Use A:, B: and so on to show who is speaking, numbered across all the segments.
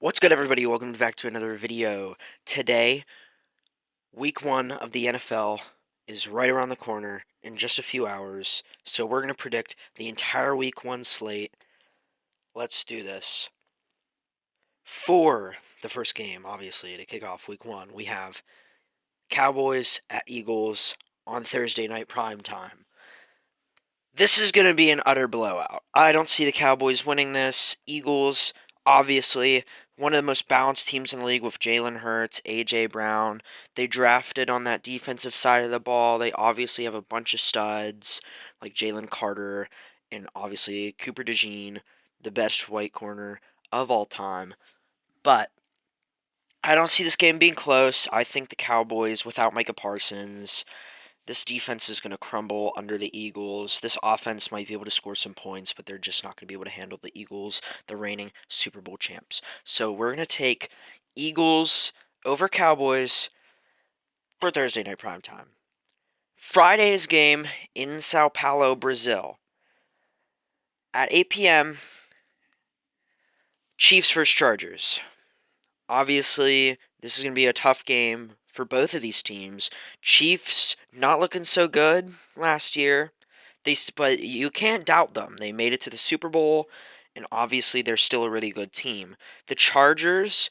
A: What's good, everybody? Welcome back to another video. Today, week one of the NFL is right around the corner in just a few hours, so we're going to predict the entire week one slate. Let's do this. For the first game, obviously, to kick off week one, we have Cowboys at Eagles on Thursday night prime time. This is going to be an utter blowout. I don't see the Cowboys winning this. Eagles, obviously, one of the most balanced teams in the league with Jalen Hurts, A.J. Brown. They drafted on that defensive side of the ball. They obviously have a bunch of studs like Jalen Carter and obviously Cooper DeJean, the best white corner of all time. But I don't see this game being close. I think the Cowboys, without Micah Parsons, this defense is going to crumble under the Eagles. This offense might be able to score some points, but they're just not going to be able to handle the Eagles, the reigning Super Bowl champs. So we're going to take Eagles over Cowboys for Thursday night prime time. Friday's game in Sao Paulo, Brazil. At 8 p.m., Chiefs vs. Chargers. Obviously, this is going to be a tough game for both of these teams. Chiefs not looking so good last year. But you can't doubt them. They made it to the Super Bowl, and obviously they're still a really good team. The Chargers,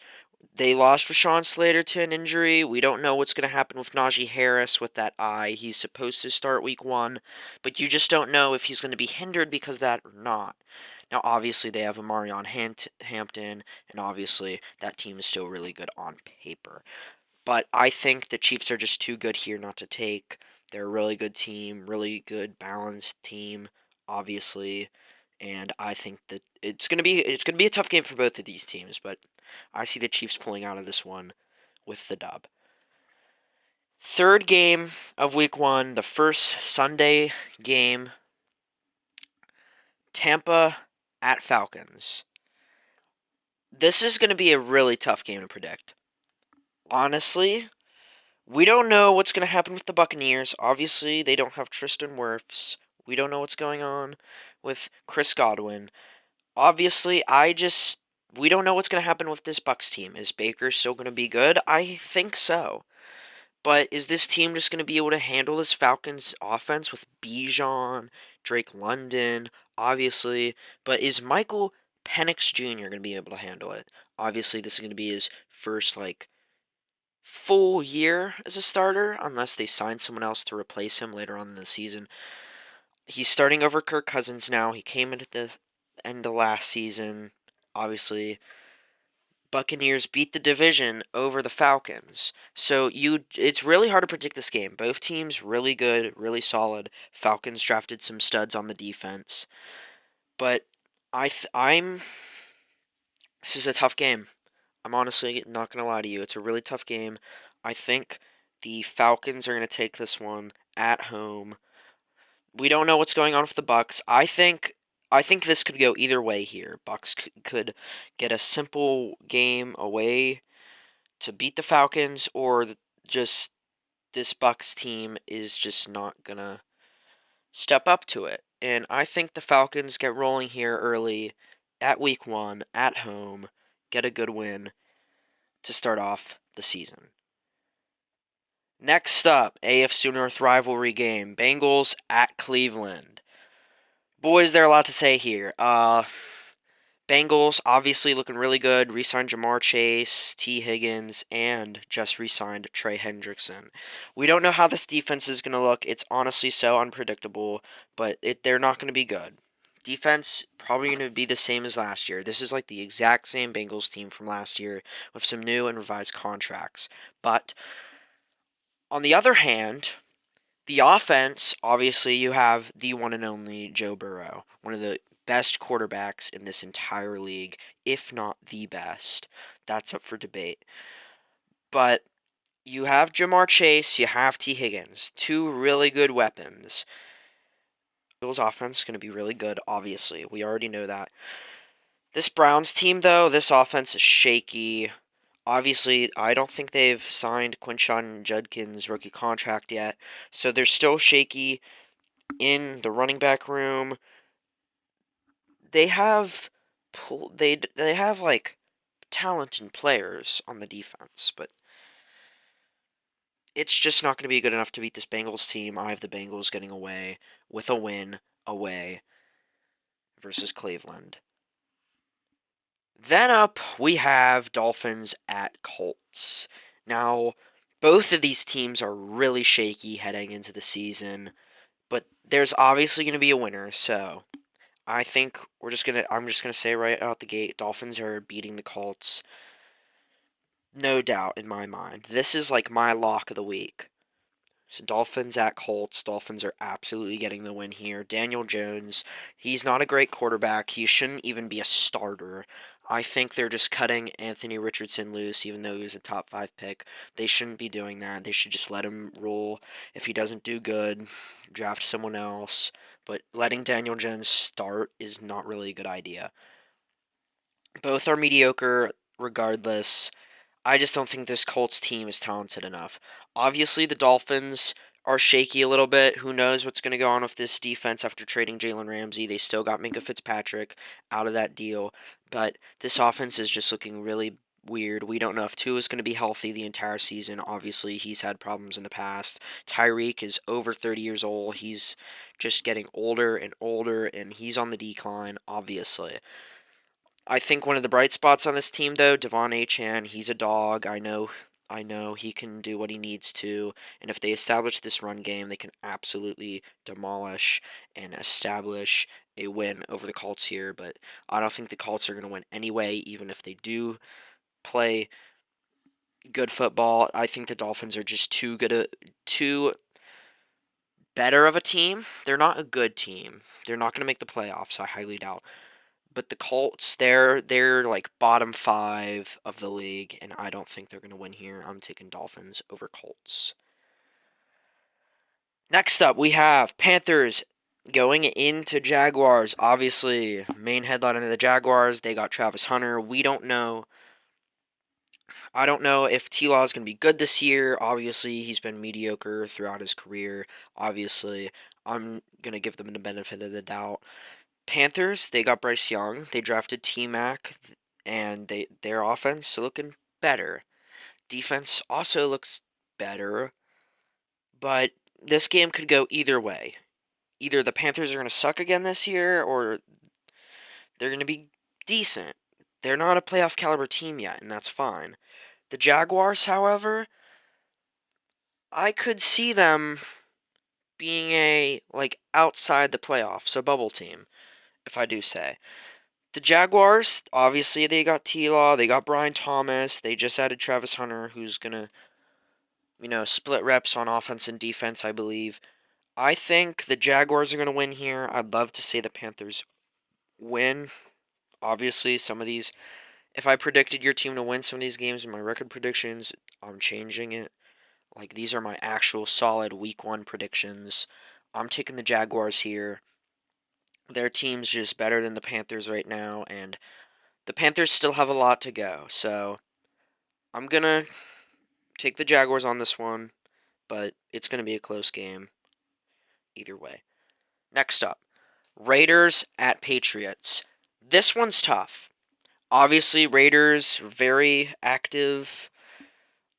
A: they lost Rashawn Slater to an injury. We don't know what's going to happen with Najee Harris with that eye. He's supposed to start week one, but you just don't know if he's going to be hindered because of that or not. Now, obviously, they have Amarion Hampton, and obviously that team is still really good on paper. But I think the Chiefs are just too good here not to take. They're a really good team, really good balanced team, obviously, and I think that it's gonna be a tough game for both of these teams. But I see the Chiefs pulling out of this one with the dub. Third game of week one, the first Sunday game, Tampa at Falcons. This is going to be a really tough game to predict. Honestly, we don't know what's going to happen with the Buccaneers. Obviously, they don't have Tristan Wirfs. We don't know what's going on with Chris Godwin. Obviously, we don't know what's going to happen with this Bucs team. Is Baker still going to be good? I think so. But is this team just going to be able to handle this Falcons offense with Bijan, Drake London, obviously? But is Michael Penix Jr. going to be able to handle it? Obviously, this is going to be his first, full year as a starter, unless they sign someone else to replace him later on in the season. He's starting over Kirk Cousins now. He came in at the end of last season. Obviously, Buccaneers beat the division over the Falcons. So it's really hard to predict this game. Both teams really good, really solid. Falcons drafted some studs on the defense. But I'm this is a tough game. I'm honestly not going to lie to you. It's a really tough game. I think the Falcons are going to take this one at home. We don't know what's going on with the Bucs. I think this could go either way here. Bucs could get a simple game away to beat the Falcons, or just this Bucs team is just not going to step up to it. And I think the Falcons get rolling here early at week one at home, get a good win to start off the season. Next up, AFC North rivalry game, Bengals at Cleveland. Boys, there are a lot to say here. Bengals obviously looking really good. Re-signed Jamar Chase, T. Higgins, and just re-signed Trey Hendrickson. We don't know how this defense is going to look. It's honestly so unpredictable, but they're not going to be good. Defense probably going to be the same as last year. This is like the exact same Bengals team from last year with some new and revised contracts. But on the other hand, the offense, obviously, you have the one and only Joe Burrow, one of the best quarterbacks in this entire league, if not the best. That's up for debate. But you have Jamar Chase, you have T. Higgins, two really good weapons. Bills' offense is going to be really good, obviously. We already know that. This Browns team, though, this offense is shaky. Obviously, I don't think they've signed Quinshon Judkins' rookie contract yet, so they're still shaky in the running back room. They have they have like talented players on the defense, but it's just not going to be good enough to beat this Bengals team. I have the Bengals getting away with a win away versus Cleveland. Then up, we have Dolphins at Colts. Now, both of these teams are really shaky heading into the season, but there's obviously going to be a winner, so I think I'm just gonna say right out the gate, Dolphins are beating the Colts. No doubt in my mind. This is like my lock of the week. So Dolphins at Colts. Dolphins are absolutely getting the win here. Daniel Jones, he's not a great quarterback. He shouldn't even be a starter. I think they're just cutting Anthony Richardson loose, even though he was a top 5 pick. They shouldn't be doing that. They should just let him roll. If he doesn't do good, draft someone else. But letting Daniel Jones start is not really a good idea. Both are mediocre regardless. I just don't think this Colts team is talented enough. Obviously, the Dolphins are shaky a little bit. Who knows what's going to go on with this defense after trading Jalen Ramsey? They still got Minka Fitzpatrick out of that deal, but this offense is just looking really weird. We don't know if Tua is going to be healthy the entire season. Obviously, he's had problems in the past. Tyreek is over 30 years old. He's just getting older and older, and he's on the decline, obviously. I think one of the bright spots on this team, though, Devon Achane, he's a dog. I know he can do what he needs to, and if they establish this run game, they can absolutely demolish and establish a win over the Colts here. But I don't think the Colts are going to win anyway, even if they do play good football. I think the Dolphins are just too better of a team. They're not a good team. They're not going to make the playoffs. I highly doubt. But the Colts, they're like bottom 5 of the league, and I don't think they're gonna win here. I'm taking Dolphins over Colts. Next up, we have Panthers going into Jaguars. Obviously, main headline of the Jaguars, they got Travis Hunter. We don't know. I don't know if T Law is going to be good this year. Obviously, he's been mediocre throughout his career. Obviously, I'm going to give them the benefit of the doubt. Panthers, they got Bryce Young. They drafted T Mac, and their offense looking better. Defense also looks better, but this game could go either way. Either the Panthers are going to suck again this year, or they're going to be decent. They're not a playoff caliber team yet, and that's fine. The Jaguars, however, I could see them being a like outside the playoffs, a bubble team, if I do say. The Jaguars, obviously, they got T-Law, they got Brian Thomas, they just added Travis Hunter, who's gonna, split reps on offense and defense, I believe. I think the Jaguars are gonna win here. I'd love to see the Panthers win. Obviously, some of these, if I predicted your team to win some of these games in my record predictions, I'm changing it. Like, these are my actual solid week 1 predictions. I'm taking the Jaguars here. Their team's just better than the Panthers right now, and the Panthers still have a lot to go, so I'm going to take the Jaguars on this one, but it's going to be a close game either way. Next up, Raiders at Patriots. This one's tough. Obviously, Raiders very active.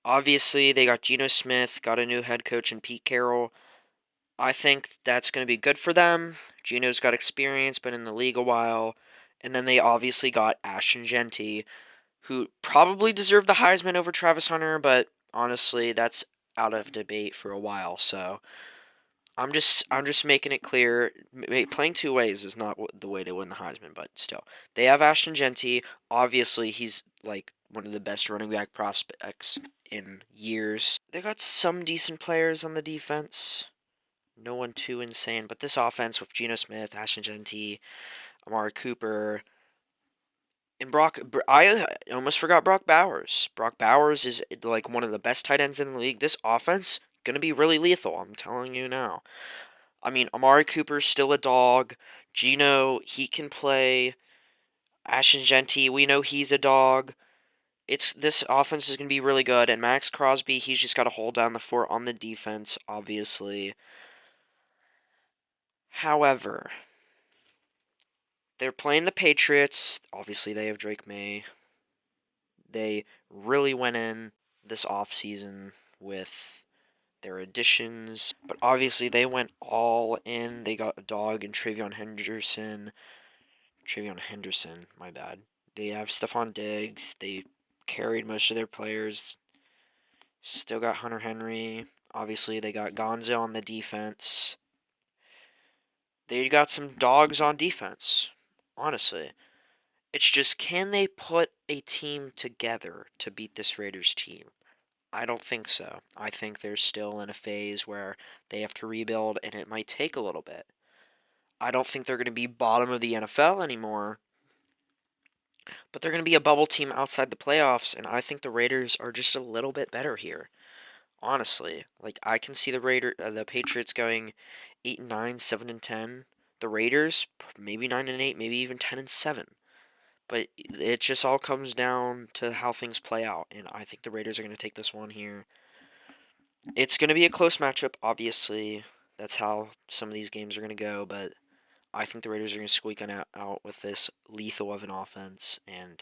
A: Obviously, they got Geno Smith, got a new head coach in Pete Carroll. I think that's going to be good for them. Geno's got experience, been in the league a while. And then they obviously got Ashton Genty, who probably deserved the Heisman over Travis Hunter, but honestly, that's out of debate for a while. So I'm just making it clear. Playing two ways is not the way to win the Heisman, but still, they have Ashton Genty. Obviously, he's like one of the best running back prospects in years. They got some decent players on the defense. No one too insane, but this offense with Geno Smith, Ashton Genty, Amari Cooper, and I almost forgot Brock Bowers. Brock Bowers is like one of the best tight ends in the league. This offense gonna be really lethal. I'm telling you now. I mean, Amari Cooper's still a dog. Geno, he can play. Ashton Genty, we know he's a dog. This offense is gonna be really good, and Max Crosby, he's just got to hold down the fort on the defense, obviously. However, they're playing the Patriots. Obviously, they have Drake May. they really went in this offseason with their additions, but obviously they went all in. They got a dog in Travion Henderson, my bad. They have Stephon Diggs. They carried most of their players. Still got Hunter Henry. Obviously, they got Gonzo on the defense. They got some dogs on defense, honestly. It's just, can they put a team together to beat this Raiders team? I don't think so. I think they're still in a phase where they have to rebuild, and it might take a little bit. I don't think they're going to be bottom of the NFL anymore, but they're going to be a bubble team outside the playoffs, and I think the Raiders are just a little bit better here. Honestly, like I can see the Patriots going 8-9, 7-10. The Raiders maybe 9-8, maybe even 10-7. But it just all comes down to how things play out, and I think the Raiders are going to take this one here. It's going to be a close matchup, obviously. That's how some of these games are going to go, but I think the Raiders are going to squeak out with this lethal of an offense, and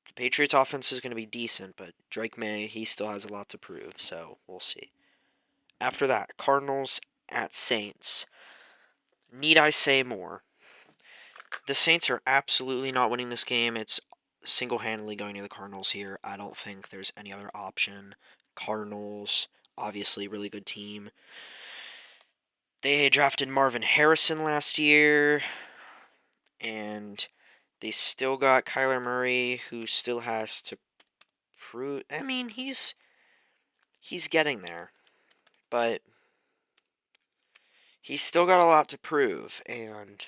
A: the Patriots' offense is going to be decent, but Drake May, he still has a lot to prove, so we'll see. After that, Cardinals at Saints. Need I say more? The Saints are absolutely not winning this game. It's single-handedly going to the Cardinals here. I don't think there's any other option. Cardinals, obviously, really good team. They drafted Marvin Harrison last year, and they still got Kyler Murray, who still has to prove. I mean, he's getting there, but he's still got a lot to prove. And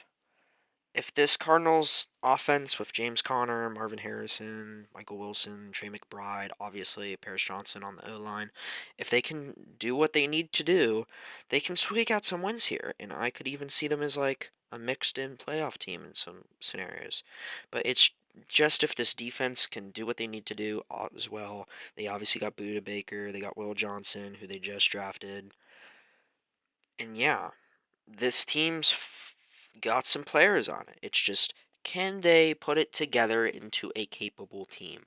A: if this Cardinals offense with James Conner, Marvin Harrison, Michael Wilson, Trey McBride, obviously Paris Johnson on the O-line, if they can do what they need to do, they can squeak out some wins here. And I could even see them as like a mixed-in playoff team in some scenarios. But it's just if this defense can do what they need to do as well. They obviously got Budda Baker, they got Will Johnson, who they just drafted. And yeah, this team's got some players on it. It's just, can they put it together into a capable team?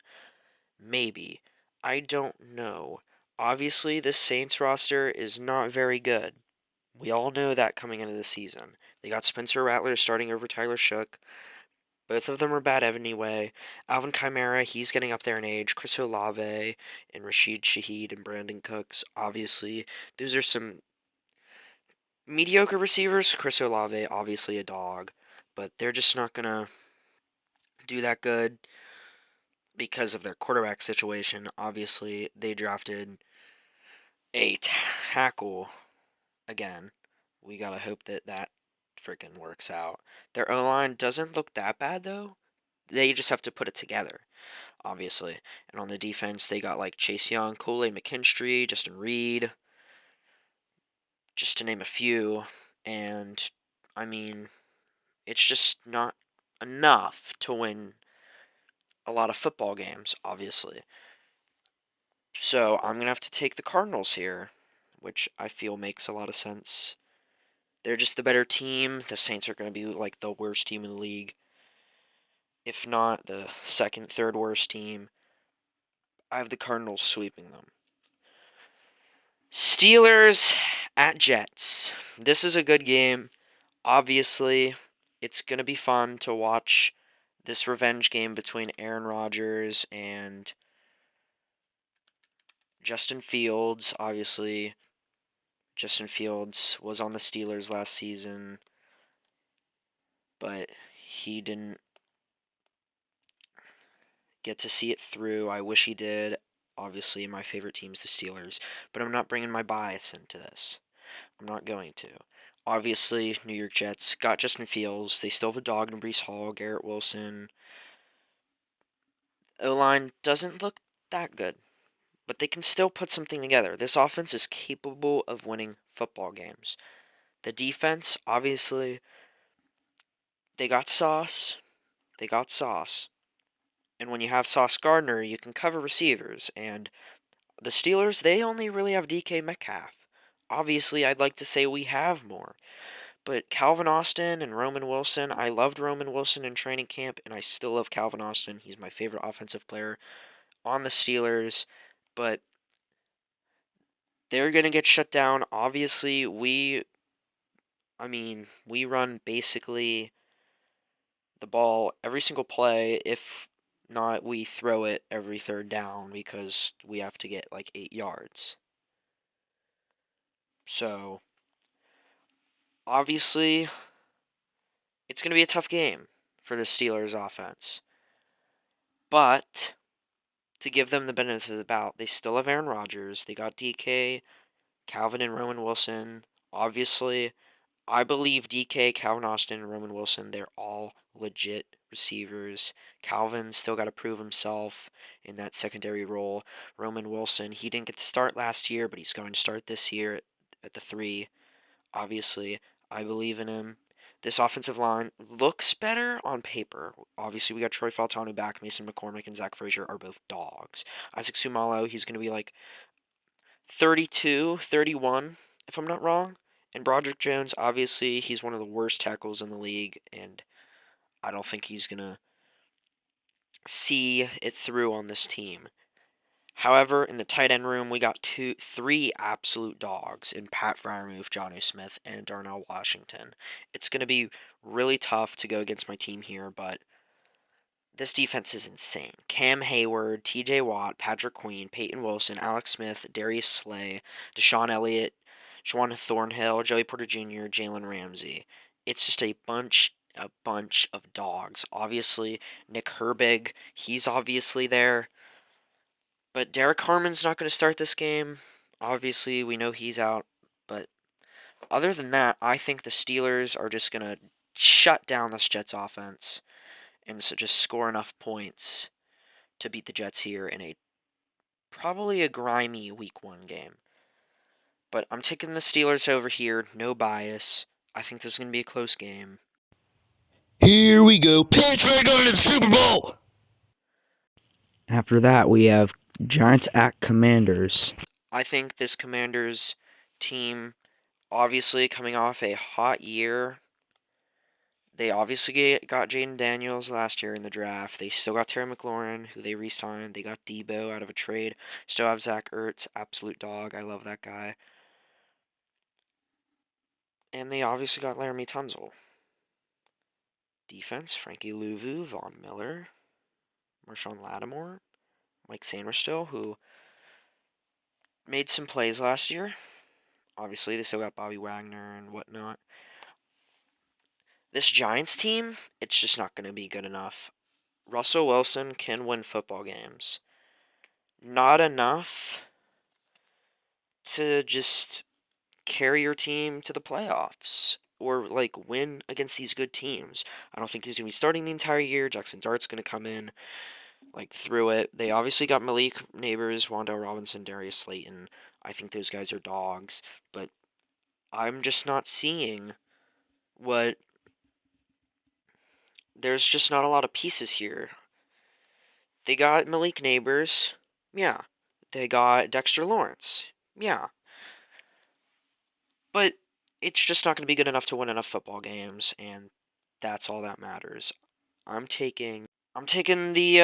A: Maybe. I don't know. Obviously, this Saints roster is not very good. We all know that coming into the season. They got Spencer Rattler starting over Tyler Shook. Both of them are bad anyway. Alvin Kamara, he's getting up there in age. Chris Olave and Rashid Shaheed and Brandon Cooks, obviously. Those are some mediocre receivers. Chris Olave, obviously a dog, but they're just not going to do that good because of their quarterback situation. Obviously, they drafted a tackle again. We got to hope that that freaking works out. Their O-line doesn't look that bad, though. They just have to put it together, obviously. And on the defense, they got like Chase Young, Kool-Aid McKinstry, Justin Reed, just to name a few. And, I mean, it's just not enough to win a lot of football games, obviously. So I'm going to have to take the Cardinals here, which I feel makes a lot of sense. They're just the better team. The Saints are going to be like the worst team in the league, if not the second, third worst team. I have the Cardinals sweeping them. Steelers at Jets. This is a good game. Obviously, it's going to be fun to watch this revenge game between Aaron Rodgers and Justin Fields. Obviously, Justin Fields was on the Steelers last season, but he didn't get to see it through. I wish he did. Obviously, my favorite team is the Steelers, but I'm not bringing my bias into this. I'm not going to. Obviously, New York Jets got Justin Fields. They still have a dog in Breece Hall, Garrett Wilson. O-line doesn't look that good, but they can still put something together. This offense is capable of winning football games. The defense, obviously, they got Sauce. They got Sauce. And when you have Sauce Gardner, you can cover receivers. And the Steelers, they only really have DK Metcalf. Obviously, I'd like to say we have more. But Calvin Austin and Roman Wilson, I loved Roman Wilson in training camp, and I still love Calvin Austin. He's my favorite offensive player on the Steelers, but they're going to get shut down. Obviously, we run basically the ball every single play. If not, we throw it every third down because we have to get like 8 yards. So, obviously, it's going to be a tough game for the Steelers offense. But to give them the benefit of the doubt, they still have Aaron Rodgers. They got DK, Calvin, and Roman Wilson. Obviously, I believe DK, Calvin Austin, and Roman Wilson, they're all legit receivers. Calvin still got to prove himself in that secondary role. Roman Wilson, he didn't get to start last year, but he's going to start this year at the 3. Obviously, I believe in him. This offensive line looks better on paper. Obviously, we got Troy Fautanu back. Mason McCormick and Zach Frazier are both dogs. Isaac Sumalo, he's going to be like 32, 31, if I'm not wrong. And Broderick Jones, obviously, he's one of the worst tackles in the league, and I don't think he's going to see it through on this team. However, in the tight end room, we got 3 absolute dogs in Pat Freiermuth, Jonnu Smith, and Darnell Washington. It's going to be really tough to go against my team here, but this defense is insane. Cam Hayward, TJ Watt, Patrick Queen, Peyton Wilson, Alex Smith, Darius Slay, Deshaun Elliott, Juwan Thornhill, Joey Porter Jr., Jalen Ramsey. It's just a bunch of dogs. Obviously, Nick Herbig, he's obviously there. But Derek Harmon's not going to start this game. Obviously, we know he's out. But other than that, I think the Steelers are just going to shut down this Jets offense and so just score enough points to beat the Jets here in a probably a grimy Week 1 game. But I'm taking the Steelers over here, no bias. I think this is going to be a close game.
B: Here we go. Pittsburgh going to the Super Bowl.
C: After that, we have Giants at Commanders.
A: I think this Commanders team, obviously coming off a hot year, they obviously got Jaden Daniels last year in the draft. They still got Terry McLaurin, who they re-signed. They got Debo out of a trade. Still have Zach Ertz, absolute dog. I love that guy. And they obviously got Laramie Tunzel. Defense, Frankie Louvu, Von Miller, Marshawn Lattimore, Mike Sainristil, who made some plays last year. Obviously, they still got Bobby Wagner and whatnot. This Giants team, it's just not going to be good enough. Russell Wilson can win football games. Not enough to just carry your team to the playoffs or like win against these good teams. I don't think he's going to be starting the entire year. Jackson Dart's going to come in like through it. They obviously got Malik Neighbors, Wan'Dale Robinson, Darius Slayton. I think those guys are dogs, but I'm just not seeing what there's just not a lot of pieces here. They got Malik Neighbors. Yeah. They got Dexter Lawrence. Yeah. But it's just not going to be good enough to win enough football games, and that's all that matters. I'm taking the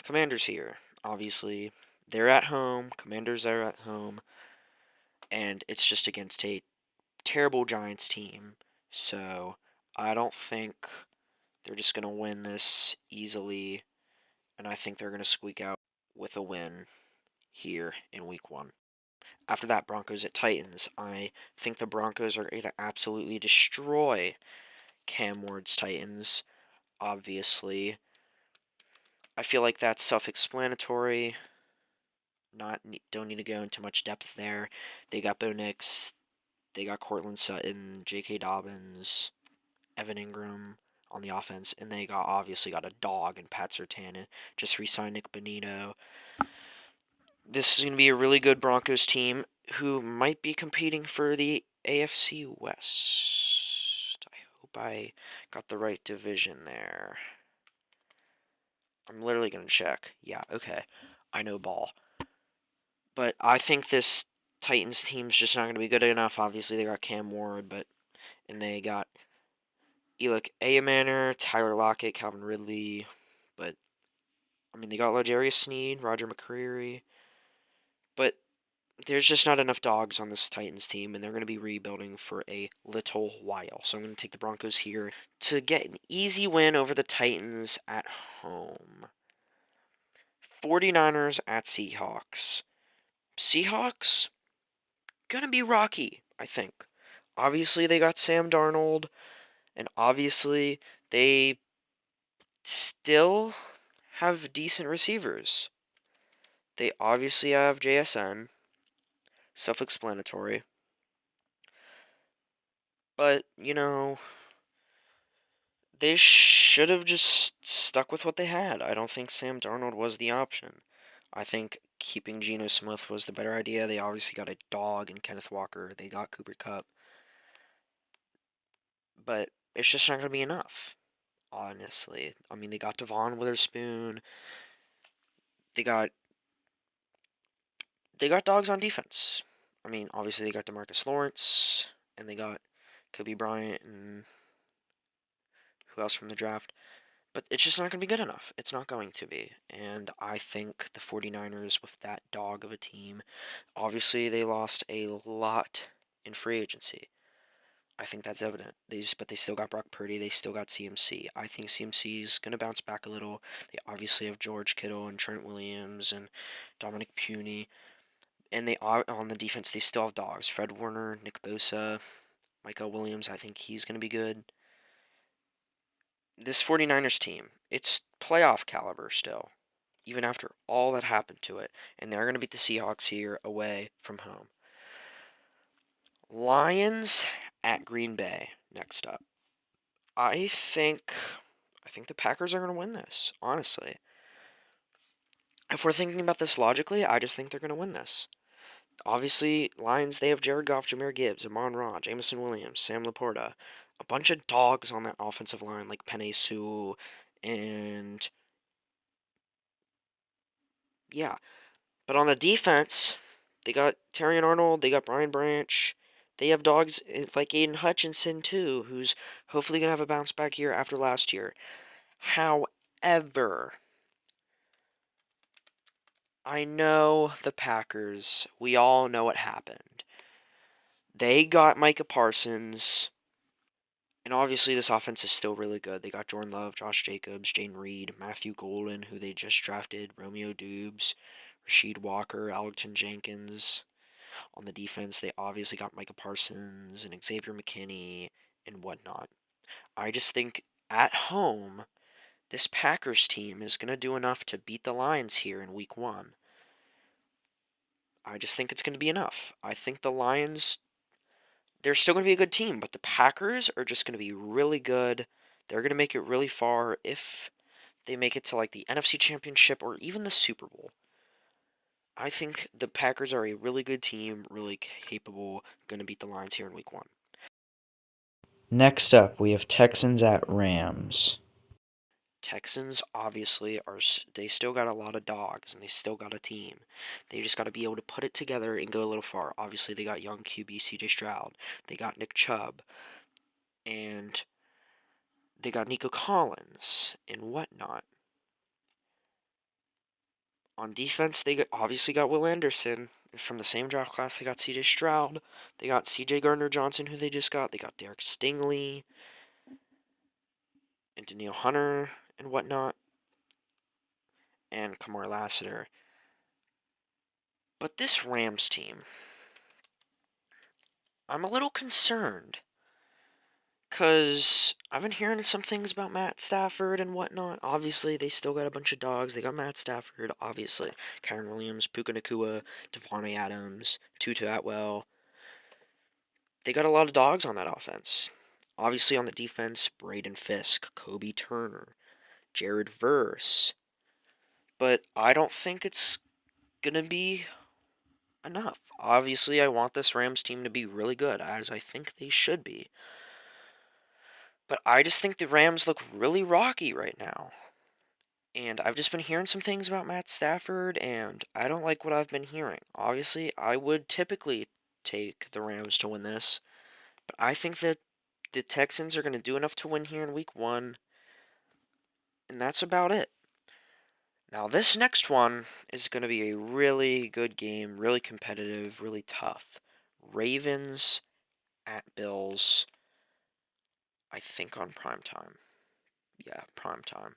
A: Commanders here. Obviously, they're at home. Commanders are at home, and it's just against a terrible Giants team. So I don't think they're just going to win this easily, and I think they're going to squeak out with a win here in Week 1. After that, Broncos at Titans. I think the Broncos are going to absolutely destroy Cam Ward's Titans. Obviously, I feel like that's self-explanatory. Don't need to go into much depth there. They got Bo Nix, they got Cortland Sutton, J.K. Dobbins, Evan Ingram on the offense, and they obviously got a dog in Pat Surtain. Just re-signed Nick Bonito. This is going to be a really good Broncos team who might be competing for the AFC West. I hope I got the right division there. I'm literally going to check. Yeah, okay. I know ball. But I think this Titans team's just not going to be good enough. Obviously, they got Cam Ward, and they got Elick Ayamaner, Tyler Lockett, Calvin Ridley, but I mean, they got L'Jarius Sneed, Roger McCreary, but there's just not enough dogs on this Titans team, and they're going to be rebuilding for a little while. So I'm going to take the Broncos here to get an easy win over the Titans at home. 49ers at Seahawks. Seahawks, going to be rocky, I think. Obviously, they got Sam Darnold, and obviously, they still have decent receivers. They obviously have JSN, self-explanatory. But, they should have just stuck with what they had. I don't think Sam Darnold was the option. I think keeping Geno Smith was the better idea. They obviously got a dog in Kenneth Walker. They got Cooper Kupp. But it's just not going to be enough, honestly. I mean, they got Devon Witherspoon. They got dogs on defense. I mean, obviously they got DeMarcus Lawrence, and they got Kobe Bryant, and who else from the draft. But it's just not going to be good enough. It's not going to be. And I think the 49ers, with that dog of a team, obviously they lost a lot in free agency. I think that's evident. But they still got Brock Purdy. They still got CMC. I think CMC is going to bounce back a little. They obviously have George Kittle and Trent Williams and Dominic Puny. And they are on the defense. They still have dogs. Fred Warner, Nick Bosa, Michael Williams. I think he's going to be good. This 49ers team, it's playoff caliber still, even after all that happened to it. And they're going to beat the Seahawks here away from home. Lions at Green Bay next up. I think the Packers are going to win this, honestly. If we're thinking about this logically, I just think they're going to win this. Obviously, Lions, they have Jared Goff, Jahmyr Gibbs, Amon-Ra, Jameson Williams, Sam Laporta. A bunch of dogs on that offensive line like Penei Sewell, and yeah. But on the defense, they got Terrion Arnold, they got Brian Branch. They have dogs like Aiden Hutchinson too, who's hopefully going to have a bounce back year after last year. However, I know the Packers. We all know what happened. They got Micah Parsons. And obviously, this offense is still really good. They got Jordan Love, Josh Jacobs, Jane Reed, Matthew Golden, who they just drafted, Romeo Dubes, Rasheed Walker, Alton Jenkins. On the defense, they obviously got Micah Parsons and Xavier McKinney and whatnot. I just think at home, this Packers team is going to do enough to beat the Lions here in week 1. I just think it's going to be enough. I think the Lions, they're still going to be a good team, but the Packers are just going to be really good. They're going to make it really far if they make it to like the NFC Championship or even the Super Bowl. I think the Packers are a really good team, really capable, going to beat the Lions here in week 1.
C: Next up, we have Texans at Rams.
A: Texans obviously they still got a lot of dogs and they still got a team. They just got to be able to put it together and go a little far. Obviously, they got young QB CJ Stroud. They got Nick Chubb. And they got Nico Collins and whatnot. On defense, they obviously got Will Anderson. From the same draft class, they got CJ Stroud. They got CJ Gardner-Johnson, who they just got. They got Derek Stingley and Danielle Hunter and whatnot. And Kamar Lassiter. But this Rams team, I'm a little concerned. Because I've been hearing some things about Matt Stafford and whatnot. Obviously, they still got a bunch of dogs. They got Matt Stafford, obviously. Kyren Williams, Puka Nacua, Devontae Adams, Tutu Atwell. They got a lot of dogs on that offense. Obviously, on the defense, Braden Fisk, Kobe Turner, Jared Verse. But I don't think it's going to be enough. Obviously, I want this Rams team to be really good, as I think they should be. But I just think the Rams look really rocky right now. And I've just been hearing some things about Matt Stafford, and I don't like what I've been hearing. Obviously, I would typically take the Rams to win this, but I think that the Texans are going to do enough to win here in week 1, and that's about it. Now, this next one is going to be a really good game, really competitive, really tough. Ravens at Bills, I think on prime time. Yeah, prime time.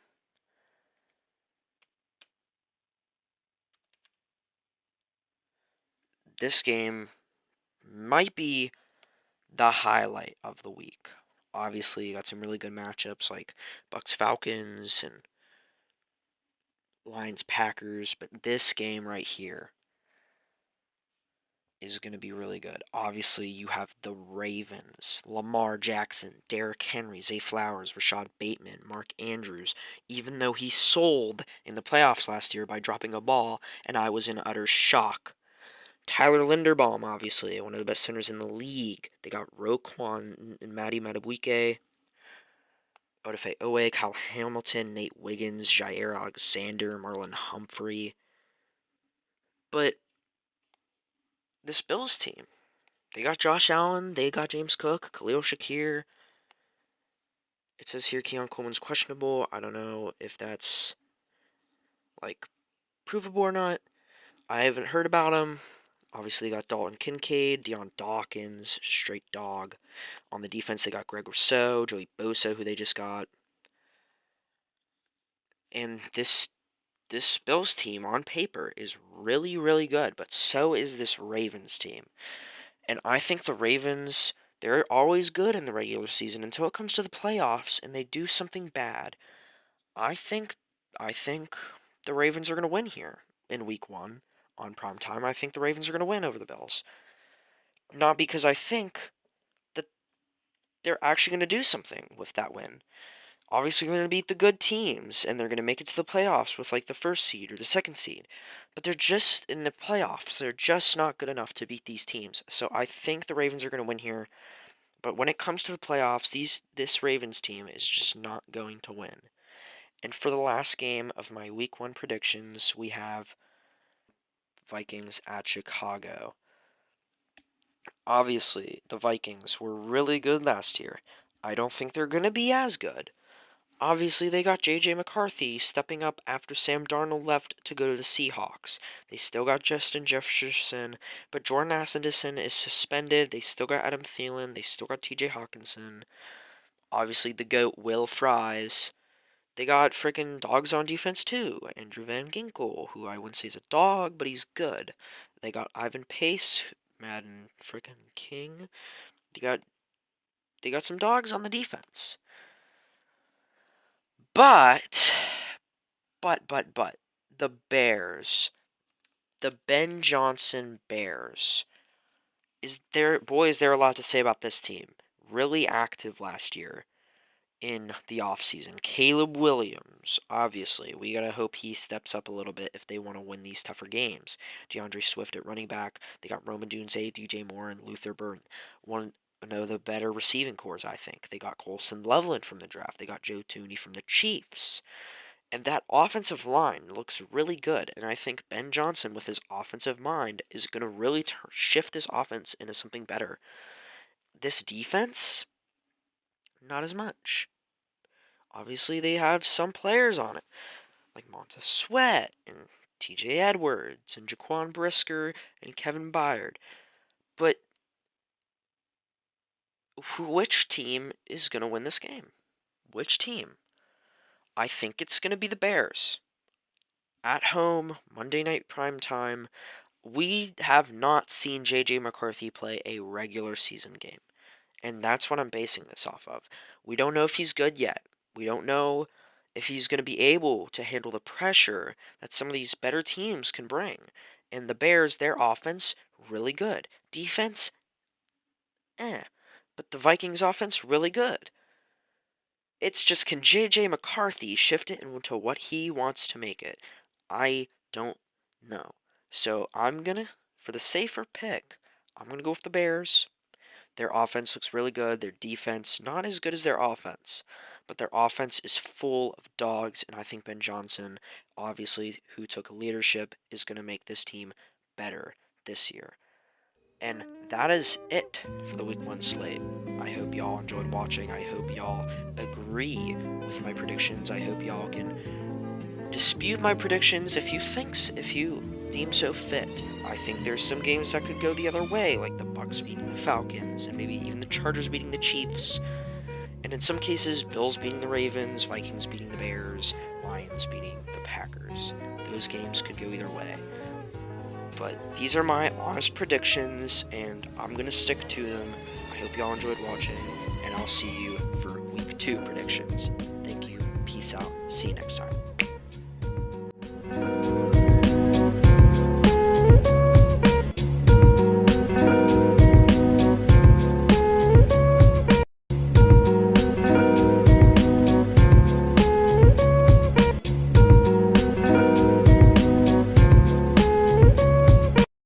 A: This game might be the highlight of the week. Obviously, you got some really good matchups like Bucks Falcons and Lions Packers, but this game right here is going to be really good. Obviously, you have the Ravens, Lamar Jackson, Derrick Henry, Zay Flowers, Rashad Bateman, Mark Andrews, even though he sold in the playoffs last year by dropping a ball, and I was in utter shock. Tyler Linderbaum, obviously, one of the best centers in the league. They got Roquan and Matty Madubuike, Odafe Owe, Kyle Hamilton, Nate Wiggins, Jair Alexander, Marlon Humphrey. But this Bills team, they got Josh Allen, they got James Cook, Khalil Shakir. It says here Keon Coleman's questionable. I don't know if that's like provable or not. I haven't heard about him. Obviously, they got Dalton Kincaid, Deion Dawkins, straight dog. On the defense, they got Greg Rousseau, Joey Bosa, who they just got. And this Bills team on paper is really, really good, but so is this Ravens team. And I think the Ravens, they're always good in the regular season until it comes to the playoffs and they do something bad. I think I think the Ravens are going to win here in week 1 on prime time. I think the Ravens are going to win over the Bills. Not because I think that they're actually going to do something with that win. Obviously, they're going to beat the good teams and they're going to make it to the playoffs with like the first seed or the second seed. But they're just in the playoffs. They're just not good enough to beat these teams. So I think the Ravens are going to win here. But when it comes to the playoffs, this Ravens team is just not going to win. And for the last game of my week 1 predictions, we have Vikings at Chicago. Obviously, the Vikings were really good last year. I don't think they're going to be as good. Obviously, they got J.J. McCarthy stepping up after Sam Darnold left to go to the Seahawks. They still got Justin Jefferson, but Jordan Addison is suspended. They still got Adam Thielen. They still got T.J. Hawkinson. Obviously, the GOAT, Will Fries. They got freaking dogs on defense, too. Andrew Van Ginkel, who I wouldn't say is a dog, but he's good. They got Ivan Pace, Madden freaking King. They got some dogs on the defense. But the Bears, the Ben Johnson Bears, is there a lot to say about this team. Really active last year in the offseason. Caleb Williams, obviously, we gotta hope he steps up a little bit if they want to win these tougher games. DeAndre Swift at running back. They got Roman Dunze, DJ Moore, and Luther Burden. One of the better receiving cores, I think. They got Colson Loveland from the draft. They got Joe Thuney from the Chiefs. And that offensive line looks really good. And I think Ben Johnson, with his offensive mind, is going to really shift this offense into something better. This defense, not as much. Obviously, they have some players on it, like Montez Sweat and TJ Edwards and Jaquan Brisker and Kevin Byard. But which team is going to win this game? Which team? I think it's going to be the Bears. At home, Monday night prime time. We have not seen J.J. McCarthy play a regular season game. And that's what I'm basing this off of. We don't know if he's good yet. We don't know if he's going to be able to handle the pressure that some of these better teams can bring. And the Bears, their offense, really good. Defense, eh. But the Vikings offense, really good. It's just, can J.J. McCarthy shift it into what he wants to make it? I don't know. So I'm going to, for the safer pick, I'm going to go with the Bears. Their offense looks really good. Their defense, not as good as their offense. but their offense is full of dogs, and I think Ben Johnson, obviously, who took leadership, is going to make this team better this year. And that is it for the Week 1 slate. I hope y'all enjoyed watching. I hope y'all agree with my predictions. I hope y'all can dispute my predictions if you deem so fit. I think there's some games that could go the other way, like the Bucks beating the Falcons, and maybe even the Chargers beating the Chiefs. And in some cases, Bills beating the Ravens, Vikings beating the Bears, Lions beating the Packers. Those games could go either way. But these are my honest predictions, and I'm going to stick to them. I hope y'all enjoyed watching, and I'll see you for Week 2 predictions. Thank you. Peace out. See you next time.